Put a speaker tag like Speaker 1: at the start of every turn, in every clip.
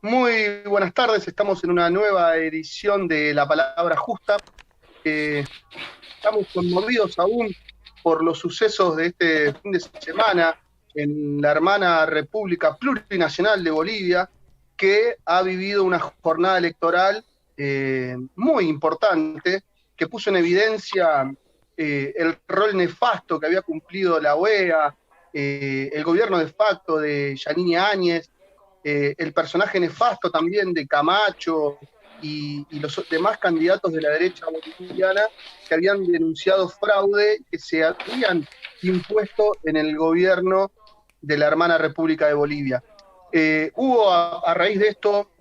Speaker 1: Muy buenas tardes, estamos en una nueva edición de La Palabra Justa. Eh, Estamos conmovidos aún por los sucesos de este fin de semana en la hermana República Plurinacional de Bolivia, que ha vivido una jornada electoral muy importante, que puso en evidencia el rol nefasto que había cumplido la OEA, el gobierno de facto de Yanine Áñez, el personaje nefasto también de Camacho y los demás candidatos de la derecha boliviana que habían denunciado fraude que se habían impuesto en el gobierno de la hermana República de Bolivia. Hubo a raíz de esto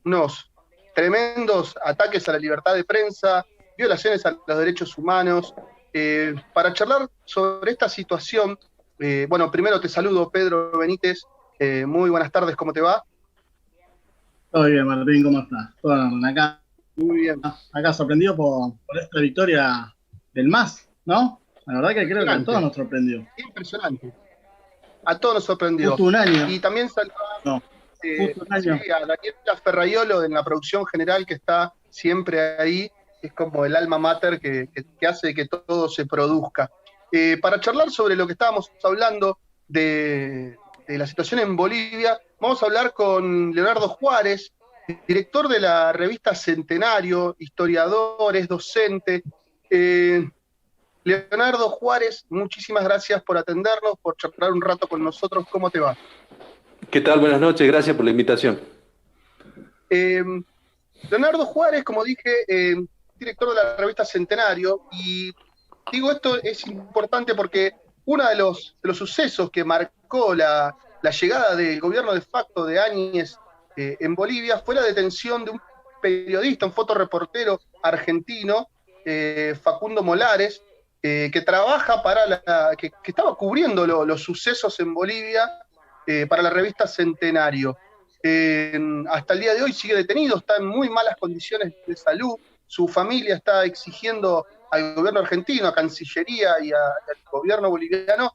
Speaker 1: unos tremendos ataques a la libertad de prensa, violaciones a los derechos humanos. Para charlar sobre esta situación, bueno, primero te saludo, Pedro Benítez. Muy buenas tardes, ¿cómo te va?
Speaker 2: Todo bien, Martín, ¿cómo estás? Todo bien.
Speaker 1: Muy bien.
Speaker 2: Acá sorprendido por esta victoria del MAS, ¿no? La verdad que creo que a todos nos sorprendió.
Speaker 1: Impresionante. A todos nos sorprendió.
Speaker 2: Justo un año.
Speaker 1: Y también
Speaker 2: No, justo un año.
Speaker 1: sí, a Daniela Ferraiolo en la producción general, que está siempre ahí, es como el alma mater que hace que todo se produzca. Para charlar sobre lo que estábamos hablando de la situación en Bolivia, vamos a hablar con Leonardo Juárez, director de la revista Centenario, historiador, es docente. Leonardo Juárez, muchísimas gracias por atendernos, por charlar un rato con nosotros. ¿Cómo te va?
Speaker 3: ¿Qué tal? Buenas noches, gracias por la invitación.
Speaker 1: Leonardo Juárez, como dije, director de la revista Centenario, y digo esto es importante porque uno de los sucesos que marcó la llegada del gobierno de facto de Áñez en Bolivia fue la detención de un periodista, un fotoreportero argentino, Facundo Molares, que trabaja que estaba cubriendo los sucesos en Bolivia para la revista Centenario. Hasta el día de hoy sigue detenido, está en muy malas condiciones de salud. Su familia está exigiendo al gobierno argentino, a Cancillería y al gobierno boliviano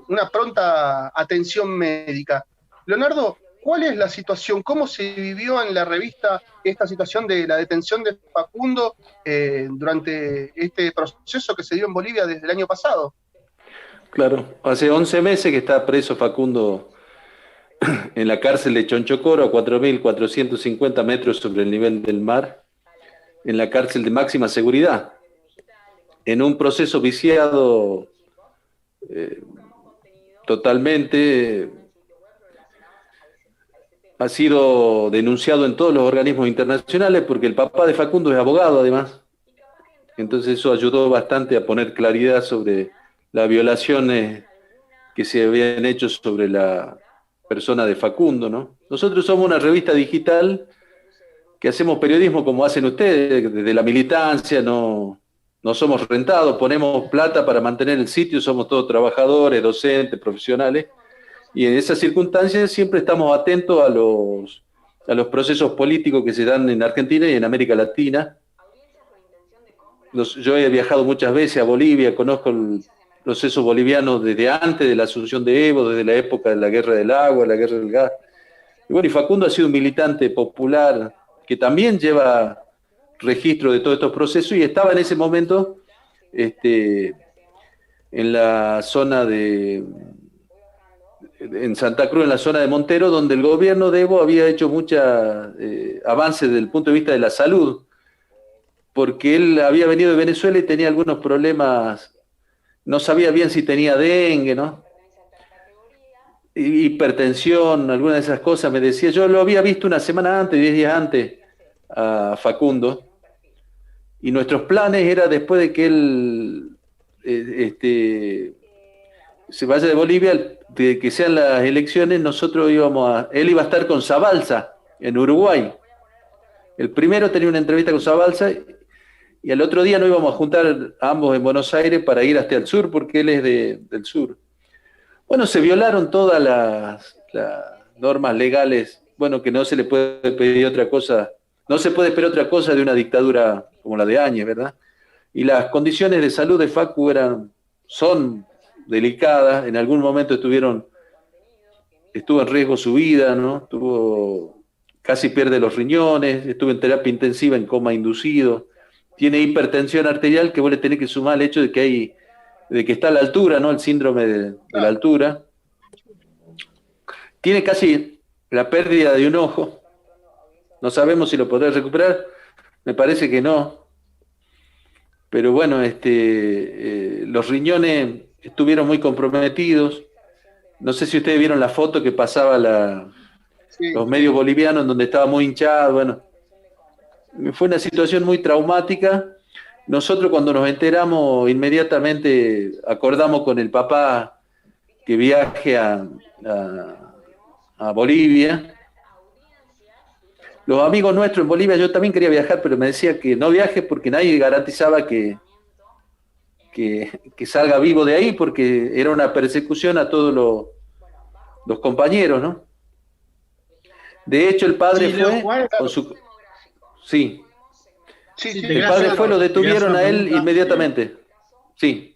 Speaker 1: una pronta atención médica. Leonardo, ¿cuál es la situación? ¿Cómo se vivió en la revista esta situación de la detención de Facundo durante este proceso que se dio en Bolivia desde el año pasado?
Speaker 3: Claro, hace 11 meses que está preso Facundo en la cárcel de Chonchocoro, a 4.450 metros sobre el nivel del mar, en la cárcel de máxima seguridad, en un proceso viciado totalmente. Ha sido denunciado en todos los organismos internacionales porque el papá de Facundo es abogado además. Entonces eso ayudó bastante a poner claridad sobre las violaciones que se habían hecho sobre la persona de Facundo, ¿no? Nosotros somos una revista digital que hacemos periodismo como hacen ustedes, desde la militancia, no somos rentados, ponemos plata para mantener el sitio, somos todos trabajadores, docentes, profesionales, y en esas circunstancias siempre estamos atentos a los procesos políticos que se dan en Argentina y en América Latina. Yo he viajado muchas veces a Bolivia, conozco el proceso boliviano desde antes de la asunción de Evo, desde la época de la guerra del agua, la guerra del gas. Y bueno, y Facundo ha sido un militante popular que también lleva registro de todos estos procesos y estaba en ese momento en la zona en Santa Cruz, en la zona de Montero, donde el gobierno de Evo había hecho muchos avances desde el punto de vista de la salud, porque él había venido de Venezuela y tenía algunos problemas, no sabía bien si tenía dengue, ¿no? Hipertensión, alguna de esas cosas, me decía, yo lo había visto una semana antes, 10 días antes, a Facundo, y nuestros planes era después de que él se vaya de Bolivia, de que sean las elecciones, él iba a estar con Zabalza en Uruguay. El primero tenía una entrevista con Zabalza y al otro día nos íbamos a juntar ambos en Buenos Aires para ir hasta el sur, porque él es del sur. Bueno, se violaron todas las normas legales, bueno, que no se le puede pedir otra cosa, no se puede esperar otra cosa de una dictadura como la de Áñez, ¿verdad? Y las condiciones de salud de Facu son delicadas, en algún momento estuvieron estuvo en riesgo su vida, ¿no? Casi pierde los riñones, estuvo en terapia intensiva en coma inducido, tiene hipertensión arterial que vos le tenés que sumar el hecho de que está a la altura, ¿no? El síndrome de la altura. Tiene casi la pérdida de un ojo. No sabemos si lo podrá recuperar. Me parece que no. Pero bueno, los riñones estuvieron muy comprometidos. No sé si ustedes vieron la foto que pasaba los medios bolivianos, en donde estaba muy hinchado. Bueno, fue una situación muy traumática. Nosotros cuando nos enteramos, inmediatamente acordamos con el papá que viaje a Bolivia. Los amigos nuestros en Bolivia, yo también quería viajar, pero me decía que no viaje porque nadie garantizaba que salga vivo de ahí, porque era una persecución a todos los compañeros, ¿no? De hecho, el padre fue con su... Sí. El padre fue, lo detuvieron a él inmediatamente. Sí.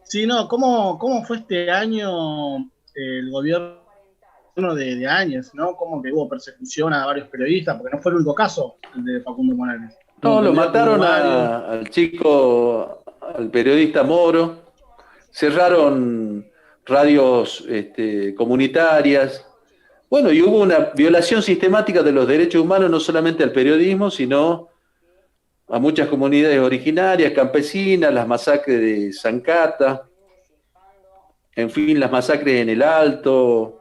Speaker 2: Sí, no, ¿cómo fue este año el gobierno de Áñez, ¿no? Cómo que hubo persecución a varios periodistas, porque no fue el único caso el de Facundo Morales.
Speaker 3: No, lo mataron al chico, al periodista Moro, cerraron radios comunitarias. Bueno, y hubo una violación sistemática de los derechos humanos, no solamente al periodismo, sino a muchas comunidades originarias, campesinas, las masacres de Zancata, en fin, las masacres en el Alto,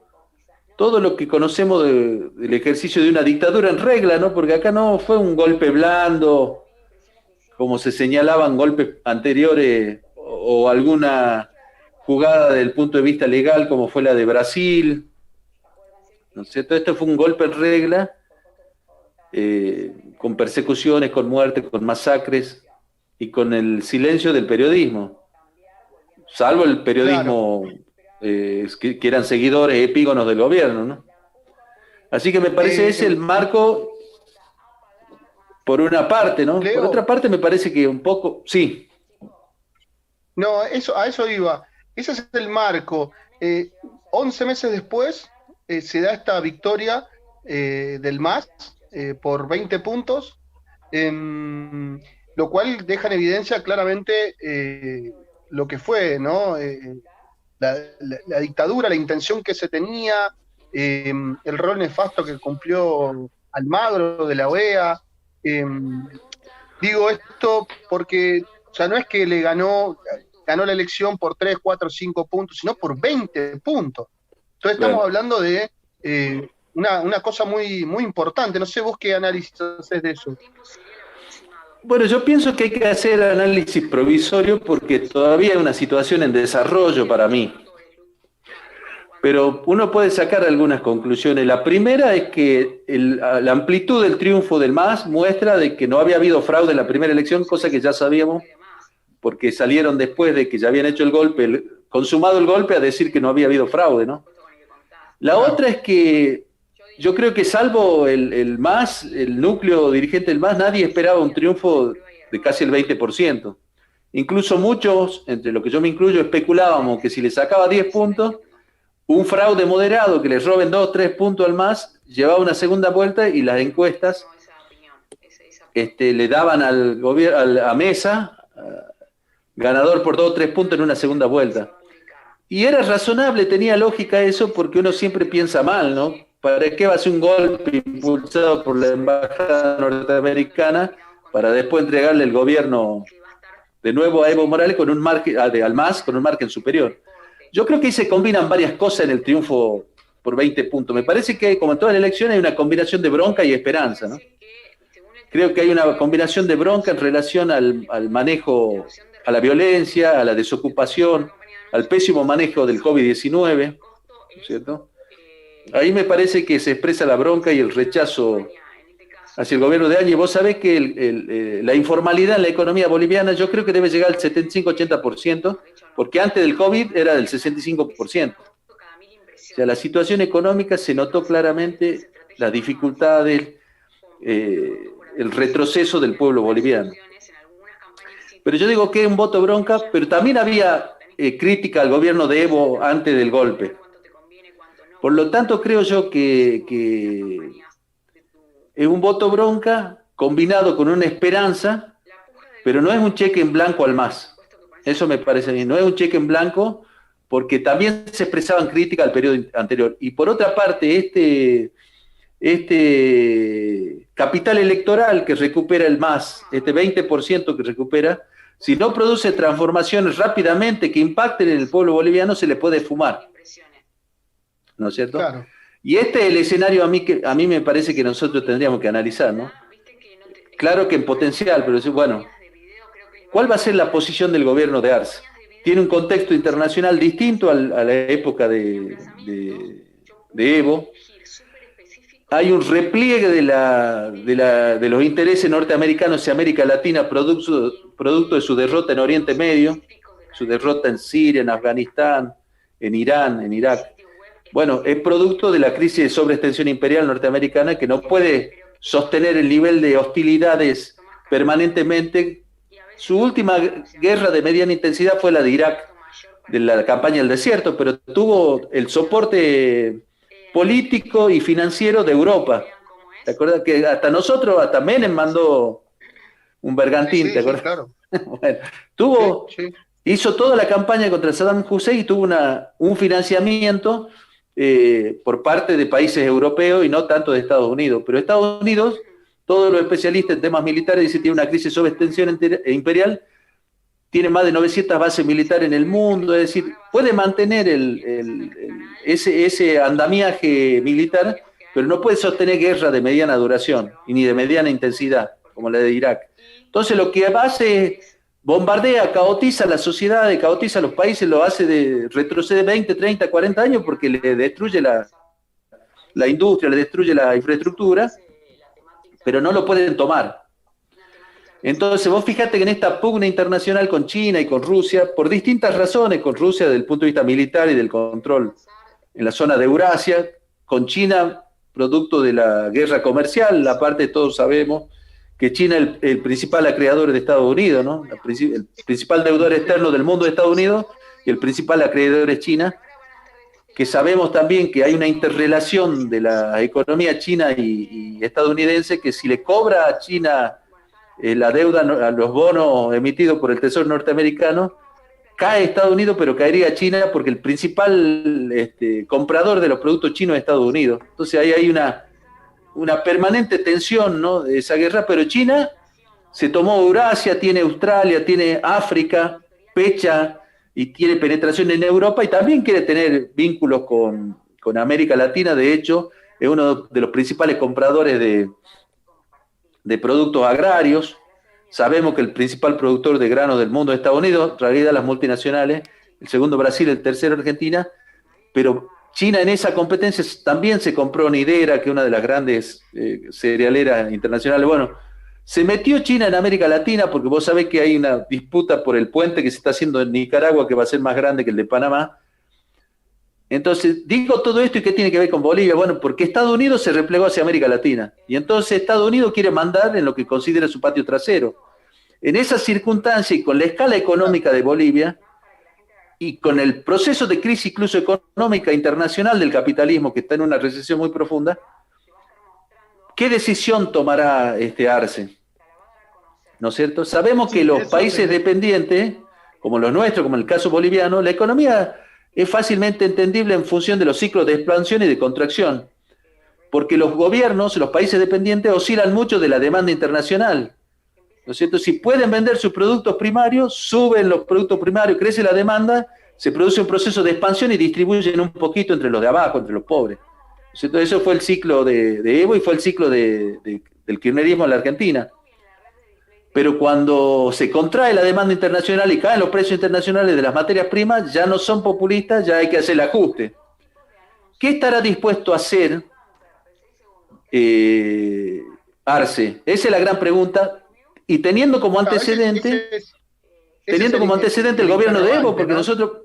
Speaker 3: todo lo que conocemos del ejercicio de una dictadura en regla, ¿no? Porque acá no fue un golpe blando, como se señalaban golpes anteriores, o alguna jugada desde el punto de vista legal, como fue la de Brasil, ¿no es cierto? Esto fue un golpe en regla, con persecuciones, con muertes, con masacres y con el silencio del periodismo, salvo el periodismo, claro, que eran seguidores epígonos del gobierno, ¿no? Así que me parece ese el marco, por una parte, ¿no? Leo, por otra parte me parece que un poco, sí.
Speaker 1: No, a eso iba. Ese es el marco. 11 meses después se da esta victoria del MAS por 20 puntos, lo cual deja en evidencia claramente lo que fue, ¿no? La dictadura, la intención que se tenía, el rol nefasto que cumplió Almagro de la OEA. Digo esto porque, o sea, no es que ganó la elección por 3, 4, 5 puntos, sino por 20 puntos. Entonces estamos hablando de una cosa muy, muy importante. No sé vos qué análisis haces de eso.
Speaker 3: Bueno, yo pienso que hay que hacer análisis provisorio porque todavía hay una situación en desarrollo para mí. Pero uno puede sacar algunas conclusiones. La primera es que la amplitud del triunfo del MAS muestra de que no había habido fraude en la primera elección, cosa que ya sabíamos, porque salieron después de que ya habían hecho el golpe, consumado el golpe, a decir que no había habido fraude, ¿no? La otra es que yo creo que salvo el MAS, el núcleo dirigente del MAS, nadie esperaba un triunfo de casi el 20%. Incluso muchos, entre los que yo me incluyo, especulábamos que si le sacaba 10 puntos, un fraude moderado, que le roben 2 o 3 puntos al MAS, llevaba una segunda vuelta y las encuestas le daban al gobierno, a Mesa, ganador por 2 o 3 puntos en una segunda vuelta. Y era razonable, tenía lógica eso, porque uno siempre piensa mal, ¿no? ¿Para qué va a ser un golpe impulsado por la embajada norteamericana para después entregarle el gobierno de nuevo a Evo Morales con un margen, al MAS con un margen superior? Yo creo que ahí se combinan varias cosas en el triunfo por 20 puntos. Me parece que, como en todas las elecciones, hay una combinación de bronca y esperanza, ¿no? Creo que hay una combinación de bronca en relación al manejo, a la violencia, a la desocupación, al pésimo manejo del COVID-19, ¿no es cierto? Ahí me parece que se expresa la bronca y el rechazo hacia el gobierno de Áñez. Vos sabés que la informalidad en la economía boliviana yo creo que debe llegar al 75-80%, porque antes del COVID era del 65%. O sea, la situación económica se notó claramente, las dificultades, el retroceso del pueblo boliviano. Pero yo digo que es un voto bronca, pero también había crítica al gobierno de Evo antes del golpe. Por lo tanto, creo yo que es un voto bronca combinado con una esperanza, pero no es un cheque en blanco al MAS. Eso me parece bien, no es un cheque en blanco, porque también se expresaban críticas al periodo anterior. Y por otra parte, este capital electoral que recupera el MAS, este 20% que recupera, si no produce transformaciones rápidamente que impacten en el pueblo boliviano, se le puede fumar. ¿No es cierto?
Speaker 1: Claro.
Speaker 3: Y este es el escenario a mí me parece que nosotros tendríamos que analizar, ¿no? Claro que en potencial, pero bueno, ¿cuál va a ser la posición del gobierno de Arce? Tiene un contexto internacional distinto a la época de Evo. Hay un repliegue de los intereses norteamericanos hacia América Latina producto de su derrota en Oriente Medio, su derrota en Siria, en Afganistán, en Irán, en Irak. Bueno, es producto de la crisis de sobreextensión imperial norteamericana que no puede sostener el nivel de hostilidades permanentemente. Su última guerra de mediana intensidad fue la de Irak, de la campaña del desierto, pero tuvo el soporte político y financiero de Europa. ¿Te acuerdas que hasta nosotros, hasta Menem mandó un bergantín?
Speaker 1: Sí,
Speaker 3: ¿te acuerdas?
Speaker 1: Sí, claro.
Speaker 3: Bueno, hizo toda la campaña contra Saddam Hussein y tuvo un financiamiento por parte de países europeos y no tanto de Estados Unidos. Pero Estados Unidos, todos los especialistas en temas militares dicen que tiene una crisis sobre extensión imperial, tiene más de 900 bases militares en el mundo, es decir, puede mantener ese andamiaje militar, pero no puede sostener guerra de mediana duración y ni de mediana intensidad, como la de Irak. Entonces lo que hace es bombardea, caotiza la sociedad, caotiza los países, lo hace retroceder 20, 30, 40 años porque le destruye la industria, le destruye la infraestructura, pero no lo pueden tomar. Entonces vos fíjate que en esta pugna internacional con China y con Rusia, por distintas razones, con Rusia desde el punto de vista militar y del control en la zona de Eurasia, con China producto de la guerra comercial, aparte todos sabemos que China es el principal acreedor de Estados Unidos, ¿no? El principal deudor externo del mundo de Estados Unidos y el principal acreedor es China, que sabemos también que hay una interrelación de la economía china y estadounidense, que si le cobra a China la deuda a los bonos emitidos por el Tesoro norteamericano, cae Estados Unidos, pero caería China porque el principal comprador de los productos chinos es Estados Unidos. Entonces ahí hay una permanente tensión, ¿no?, de esa guerra, pero China se tomó Eurasia, tiene Australia, tiene África, pecha y tiene penetración en Europa y también quiere tener vínculos con América Latina. De hecho, es uno de los principales compradores de productos agrarios. Sabemos que el principal productor de granos del mundo es Estados Unidos, en realidad las multinacionales, el segundo Brasil, el tercero Argentina, pero China en esa competencia también se compró Nidera, que es una de las grandes cerealeras internacionales. Bueno, se metió China en América Latina porque vos sabés que hay una disputa por el puente que se está haciendo en Nicaragua, que va a ser más grande que el de Panamá. Entonces, digo todo esto y ¿qué tiene que ver con Bolivia? Bueno, porque Estados Unidos se replegó hacia América Latina y entonces Estados Unidos quiere mandar en lo que considera su patio trasero. En esa circunstancia y con la escala económica de Bolivia y con el proceso de crisis incluso económica internacional del capitalismo que está en una recesión muy profunda, ¿qué decisión tomará Arce? ¿No es cierto? Sabemos que los países dependientes, como los nuestros, como el caso boliviano, la economía es fácilmente entendible en función de los ciclos de expansión y de contracción, porque los gobiernos, los países dependientes, oscilan mucho de la demanda internacional, ¿no es cierto? Si pueden vender sus productos primarios, suben los productos primarios, crece la demanda, se produce un proceso de expansión y distribuyen un poquito entre los de abajo, entre los pobres, ¿no es cierto? Eso fue el ciclo de Evo y fue el ciclo del kirchnerismo en la Argentina. Pero cuando se contrae la demanda internacional y caen los precios internacionales de las materias primas, ya no son populistas, ya hay que hacer el ajuste. ¿Qué estará dispuesto a hacer Arce? Esa es la gran pregunta. Y teniendo como antecedente, el gobierno de Evo, porque nosotros,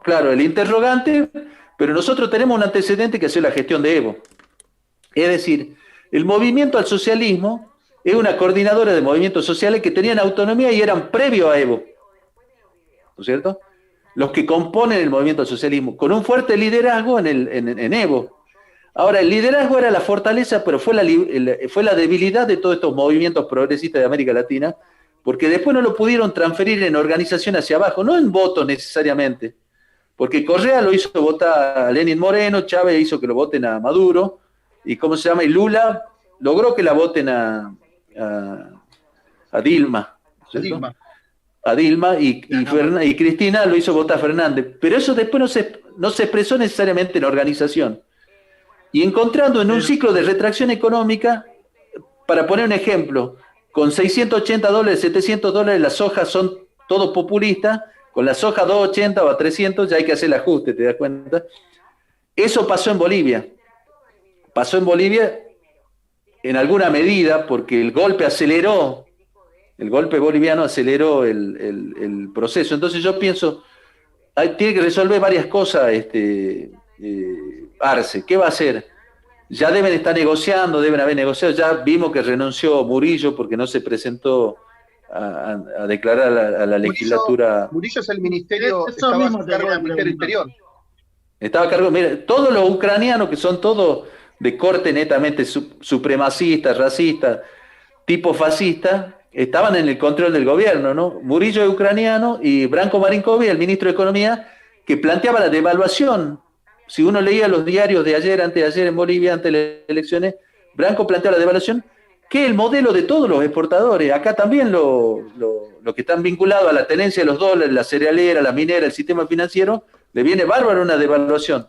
Speaker 3: claro, el interrogante, pero nosotros tenemos un antecedente que es la gestión de Evo. Es decir, el movimiento al socialismo es una coordinadora de movimientos sociales que tenían autonomía y eran previo a Evo, ¿no es cierto? los que componen el movimiento al socialismo, con un fuerte liderazgo en Evo. Ahora, el liderazgo era la fortaleza, pero fue la debilidad de todos estos movimientos progresistas de América Latina, porque después no lo pudieron transferir en organización hacia abajo, no en votos necesariamente, porque Correa lo hizo votar a Lenín Moreno, Chávez hizo que lo voten a Maduro, y ¿cómo se llama? Y Lula logró que la voten a Dilma. A Dilma y Cristina lo hizo votar a Fernández. Pero eso después no se expresó necesariamente en la organización. Y encontrando en un ciclo de retracción económica, para poner un ejemplo, con $680, $700 las sojas son todo populistas, con la soja 280 o a 300 ya hay que hacer el ajuste, ¿te das cuenta? Eso pasó en Bolivia. Pasó en Bolivia en alguna medida porque el golpe boliviano aceleró el proceso. Entonces yo pienso, tiene que resolver varias cosas Arce. ¿Qué va a hacer? Ya deben estar negociando, deben haber negociado. Ya vimos que renunció Murillo porque no se presentó a declarar a la legislatura.
Speaker 1: Murillo es el ministerio, estaba a cargo del Ministerio Interior.
Speaker 3: Estaba a cargo, mira, todos los ucranianos que son todos de corte netamente supremacistas, racistas, tipo fascista, estaban en el control del gobierno, ¿no? Murillo es ucraniano y Branko Marinkovic, el ministro de Economía, que planteaba la devaluación. Si uno leía los diarios de ayer, antes de ayer en Bolivia, antes de las elecciones, Branco planteaba la devaluación, que es el modelo de todos los exportadores. Acá también los que están vinculados a la tenencia de los dólares, la cerealera, la minera, el sistema financiero, le viene bárbaro una devaluación.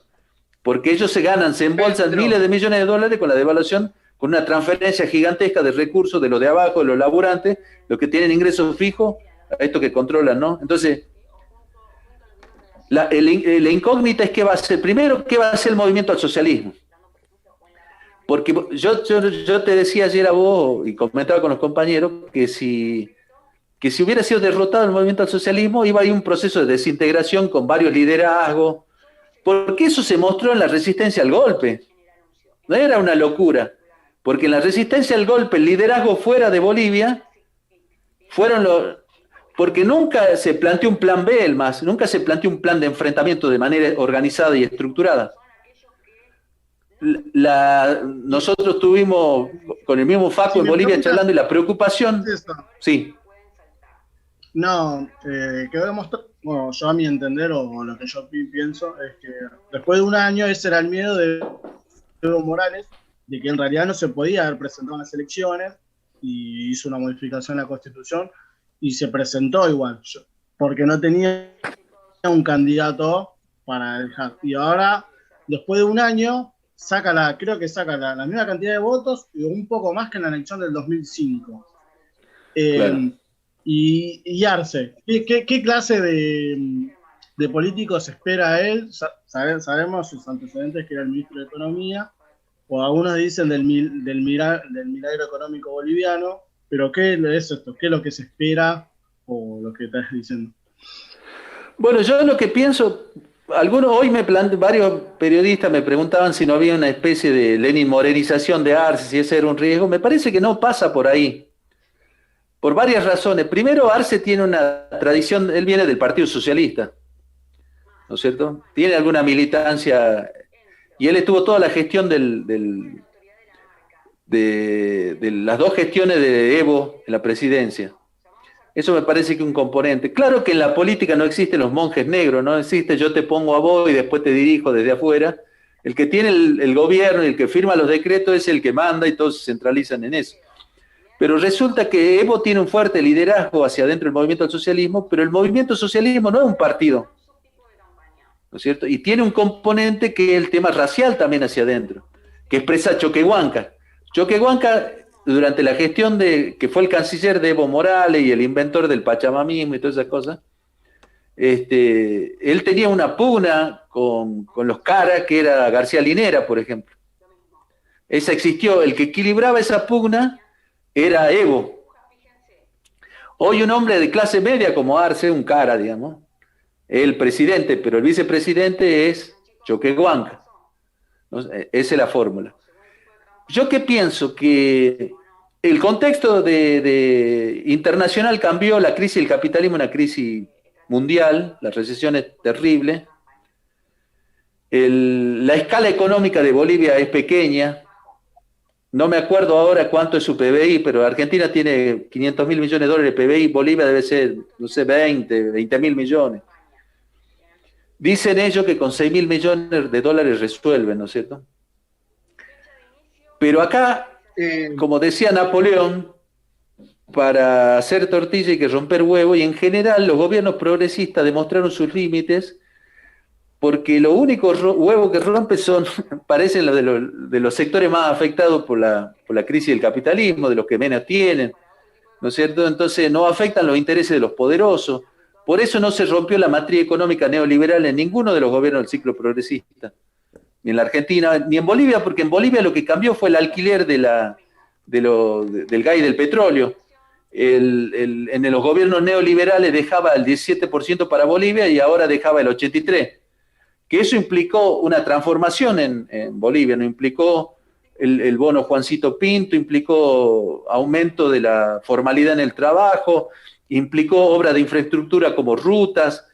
Speaker 3: Porque ellos se embolsan miles de millones de dólares con la devaluación, con una transferencia gigantesca de recursos de los de abajo, de los laburantes, los que tienen ingresos fijos, a estos que controlan, ¿no? Entonces, la incógnita es qué va a ser. Primero, qué va a hacer el movimiento al socialismo. Porque yo te decía ayer a vos, y comentaba con los compañeros, que si hubiera sido derrotado el movimiento al socialismo, iba a ir un proceso de desintegración con varios liderazgos, porque eso se mostró en la resistencia al golpe. No era una locura, porque en la resistencia al golpe, el liderazgo fuera de Bolivia, porque nunca se planteó un plan B, nunca se planteó un plan de enfrentamiento de manera organizada y estructurada. Nosotros estuvimos con el mismo Facu en Bolivia charlando y la preocupación... Sí.
Speaker 2: No, quedó demostrado, bueno, yo a mi entender, o lo que yo pienso, es que después de un año ese era el miedo de Evo Morales, de que en realidad no se podía haber presentado en las elecciones, y hizo una modificación a la Constitución, y se presentó igual, porque no tenía un candidato para dejar. Y ahora, después de un año, creo que saca la misma cantidad de votos, y un poco más que en la elección del 2005. Claro. Y Arce, ¿qué clase de políticos espera él? Sabemos sus antecedentes, que era el ministro de Economía, o algunos dicen del milagro económico boliviano, pero ¿qué es esto? ¿Qué es lo que se espera o lo que estás diciendo?
Speaker 3: Bueno, yo lo que pienso, varios periodistas me preguntaban si no había una especie de Lenin morenización de Arce, si ese era un riesgo. Me parece que no pasa por ahí. Por varias razones. Primero, Arce tiene una tradición, él viene del Partido Socialista, ¿no es cierto? Tiene alguna militancia, y él estuvo toda la gestión de las dos gestiones de Evo en la presidencia. Eso me parece que es un componente. Claro que en la política no existen los monjes negros, no existe yo te pongo a vos y después te dirijo desde afuera. El que tiene el gobierno y el que firma los decretos es el que manda y todos se centralizan en eso. Pero resulta que Evo tiene un fuerte liderazgo hacia adentro del movimiento al socialismo, pero el movimiento socialismo no es un partido, ¿no es cierto? Y tiene un componente que es el tema racial también hacia adentro, que expresa Choquehuanca. Choquehuanca, durante la gestión que fue el canciller de Evo Morales y el inventor del pachamamismo y todas esas cosas, él tenía una pugna con los caras, que era García Linera, por ejemplo. Esa existió, el que equilibraba esa pugna era Evo. Hoy un hombre de clase media como Arce, un cara, digamos, el presidente, pero el vicepresidente es Choquehuanca. Esa es la fórmula. Yo que pienso que el contexto internacional cambió, la crisis del capitalismo, una crisis mundial, la recesión es terrible, la escala económica de Bolivia es pequeña, no me acuerdo ahora cuánto es su PBI, pero Argentina tiene 500 mil millones de dólares de PBI, Bolivia debe ser, no sé, 20 mil millones. Dicen ellos que con 6 mil millones de dólares resuelven, ¿no es cierto? Pero acá, como decía Napoleón, para hacer tortilla hay que romper huevo, y en general los gobiernos progresistas demostraron sus límites, porque los únicos huevos que rompen parecen los de los sectores más afectados por la crisis del capitalismo, de los que menos tienen, ¿no es cierto? Entonces no afectan los intereses de los poderosos. Por eso no se rompió la matriz económica neoliberal en ninguno de los gobiernos del ciclo progresista, ni en la Argentina, ni en Bolivia, porque en Bolivia lo que cambió fue el alquiler del gas y del petróleo. En los gobiernos neoliberales dejaba el 17% para Bolivia y ahora dejaba el 83%. Que eso implicó una transformación en Bolivia, no implicó el bono Juancito Pinto, implicó aumento de la formalidad en el trabajo, implicó obras de infraestructura como rutas.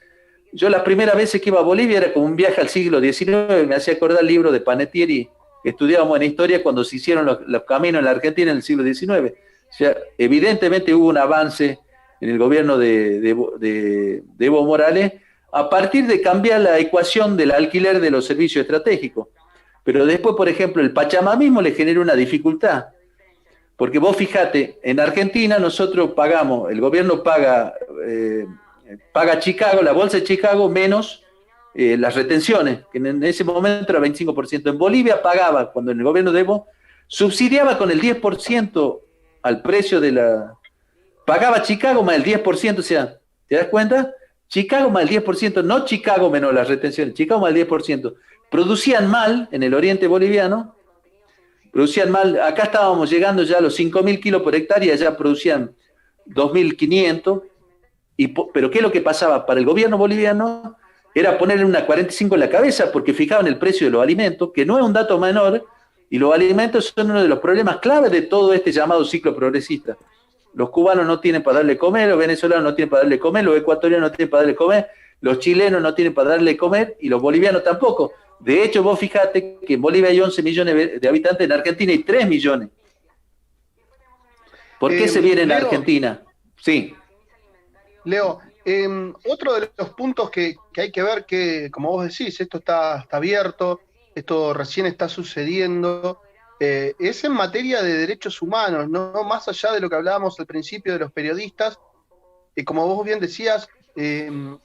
Speaker 3: Yo las primeras veces que iba a Bolivia era como un viaje al siglo XIX, me hacía acordar el libro de Panettiere que estudiábamos en historia cuando se hicieron los caminos en la Argentina en el siglo XIX. O sea, evidentemente hubo un avance en el gobierno de Evo Morales a partir de cambiar la ecuación del alquiler de los servicios estratégicos. Pero después, por ejemplo, el pachamamismo le generó una dificultad. Porque vos fijate, en Argentina nosotros pagamos, el gobierno paga Chicago, la bolsa de Chicago, menos las retenciones, que en ese momento era 25%. En Bolivia pagaba, cuando en el gobierno de Evo, subsidiaba con el 10% al precio de pagaba Chicago más el 10%, o sea, ¿te das cuenta? Chicago más el 10%, no Chicago menos las retenciones, Chicago más el 10%. Producían mal en el oriente boliviano, producían mal, acá estábamos llegando ya a los 5.000 kilos por hectárea, ya producían 2.500, pero ¿qué es lo que pasaba? Para el gobierno boliviano era ponerle una 45 en la cabeza, porque fijaban el precio de los alimentos, que no es un dato menor, y los alimentos son uno de los problemas claves de todo este llamado ciclo progresista. Los cubanos no tienen para darle comer, los venezolanos no tienen para darle comer, los ecuatorianos no tienen para darle comer, los chilenos no tienen para darle comer, y los bolivianos tampoco. De hecho, vos fijate que en Bolivia hay 11 millones de habitantes, en Argentina hay 3 millones. ¿Por qué se viene en Argentina? Sí.
Speaker 1: Leo, otro de los puntos que hay que ver, que como vos decís, esto está abierto, esto recién está sucediendo, es en materia de derechos humanos, no más allá de lo que hablábamos al principio de los periodistas. Como vos bien decías,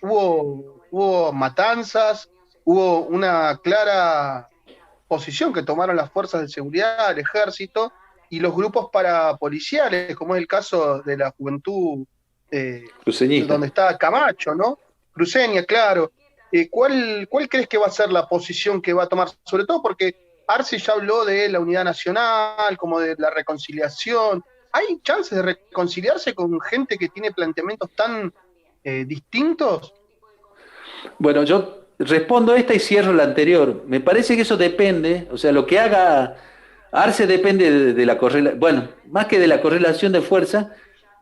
Speaker 1: hubo matanzas, hubo una clara posición que tomaron las fuerzas de seguridad, el ejército y los grupos parapoliciales, como es el caso de la juventud donde está Camacho, ¿no? Cruceña, claro. ¿Cuál crees que va a ser la posición que va a tomar? Sobre todo porque Arce ya habló de la unidad nacional, como de la reconciliación. ¿Hay chances de reconciliarse con gente que tiene planteamientos tan distintos?
Speaker 3: Bueno, yo respondo esta y cierro la anterior. Me parece que eso depende, o sea, lo que haga Arce depende de la correlación, bueno, más que de la correlación de fuerza,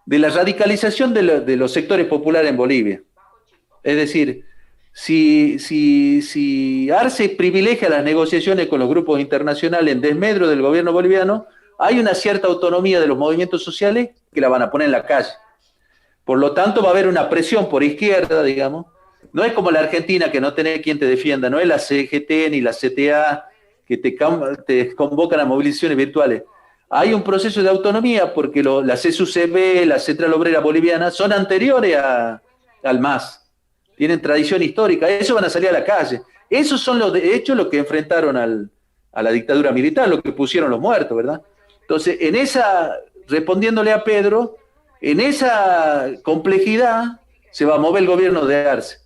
Speaker 3: de la radicalización de los sectores populares en Bolivia. Es decir, si Arce privilegia las negociaciones con los grupos internacionales en desmedro del gobierno boliviano, hay una cierta autonomía de los movimientos sociales que la van a poner en la calle. Por lo tanto, va a haber una presión por izquierda, digamos. No es como la Argentina, que no tenés quien te defienda, no es la CGT ni la CTA que te convocan a movilizaciones virtuales. Hay un proceso de autonomía porque la CSUCB, la Central Obrera Boliviana, son anteriores al MAS. Tienen tradición histórica, eso van a salir a la calle. Esos son de hecho los que enfrentaron a la dictadura militar, los que pusieron los muertos, ¿verdad? Entonces, respondiéndole a Pedro, en esa complejidad se va a mover el gobierno de Arce.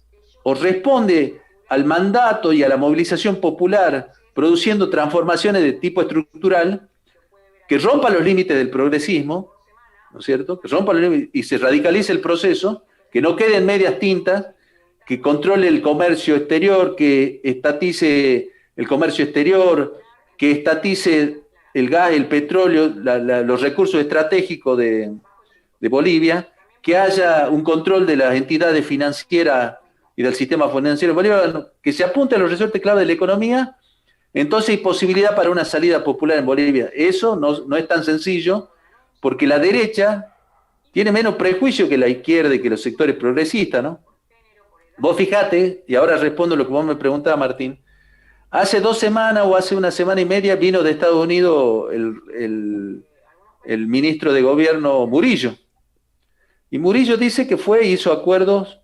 Speaker 3: O responde al mandato y a la movilización popular, produciendo transformaciones de tipo estructural, que rompa los límites del progresismo, ¿no es cierto? Que rompa los límites y se radicalice el proceso, que no quede en medias tintas, que controle el comercio exterior, que estatice el comercio exterior, que estatice el gas, el petróleo, los recursos estratégicos de Bolivia, que haya un control de las entidades financieras y del sistema financiero en Bolivia, que se apunte a los resortes clave de la economía, entonces hay posibilidad para una salida popular en Bolivia. Eso no es tan sencillo, porque la derecha tiene menos prejuicio que la izquierda y que los sectores progresistas, ¿no? Vos fijate, y ahora respondo lo que vos me preguntabas, Martín, hace 2 semanas o hace 1 semana y media vino de Estados Unidos el ministro de Gobierno Murillo. Y Murillo dice que fue e hizo acuerdos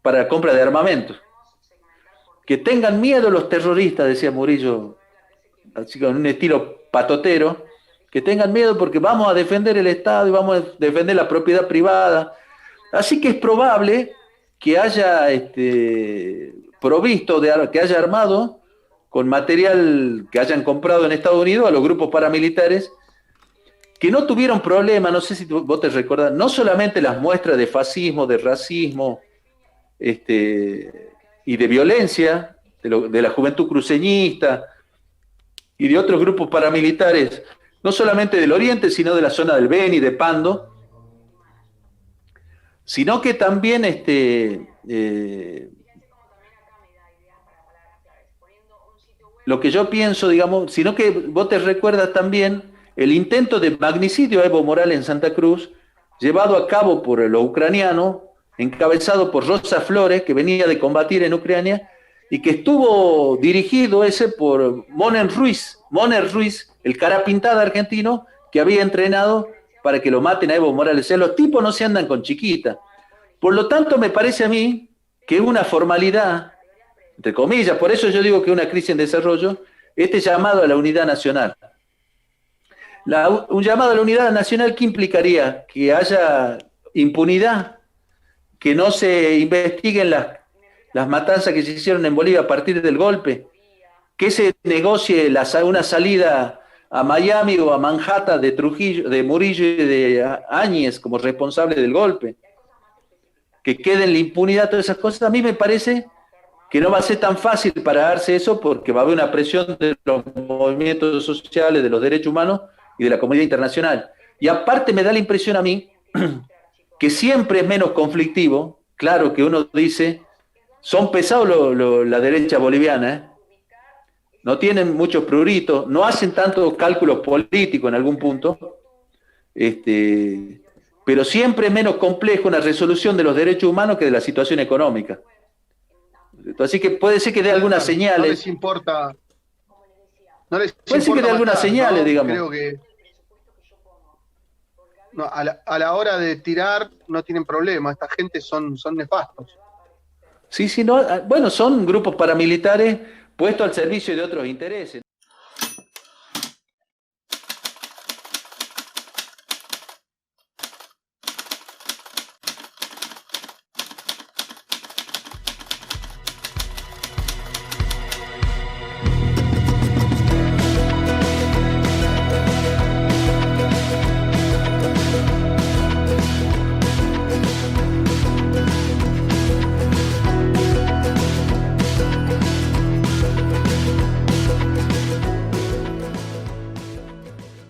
Speaker 3: para la compra de armamentos. Que tengan miedo los terroristas, decía Murillo, así con un estilo patotero, que tengan miedo porque vamos a defender el Estado y vamos a defender la propiedad privada. Así que es probable que haya provisto, que haya armado con material que hayan comprado en Estados Unidos a los grupos paramilitares que no tuvieron problema, no sé si vos te recordás, no solamente las muestras de fascismo, de racismo y de violencia de la juventud cruceñista y de otros grupos paramilitares, no solamente del oriente, sino de la zona del Beni, de Pando, sino que también lo que yo pienso, digamos, sino que vos te recuerdas también el intento de magnicidio a Evo Morales en Santa Cruz, llevado a cabo por los ucranianos, encabezado por Rosa Flores, que venía de combatir en Ucrania, y que estuvo dirigido ese por Moner Ruiz, el cara pintada argentino, que había entrenado para que lo maten a Evo Morales. O sea, los tipos no se andan con chiquita. Por lo tanto, me parece a mí que es una formalidad, entre comillas, por eso yo digo que es una crisis en desarrollo, este llamado a la unidad nacional. Un llamado a la unidad nacional que implicaría que haya impunidad, que no se investiguen las matanzas que se hicieron en Bolivia a partir del golpe, que se negocie una salida a Miami o a Manhattan de Trujillo, de Murillo y de Áñez como responsable del golpe, que quede en la impunidad, todas esas cosas. A mí me parece que no va a ser tan fácil para darse eso porque va a haber una presión de los movimientos sociales, de los derechos humanos y de la comunidad internacional. Y aparte me da la impresión a mí que siempre es menos conflictivo. Claro que uno dice, son pesados la derecha boliviana, ¿eh? No tienen muchos pruritos, no hacen tantos cálculos políticos en algún punto, pero siempre es menos complejo una resolución de los derechos humanos que de la situación económica. Así que puede ser que dé algunas señales.
Speaker 1: No les importa.
Speaker 3: Puede ser que dé algunas señales, ¿no? Digamos.
Speaker 1: Creo que no, a la hora de tirar no tienen problema. Esta gente son nefastos.
Speaker 3: Sí, no, bueno, son grupos paramilitares puestos al servicio de otros intereses.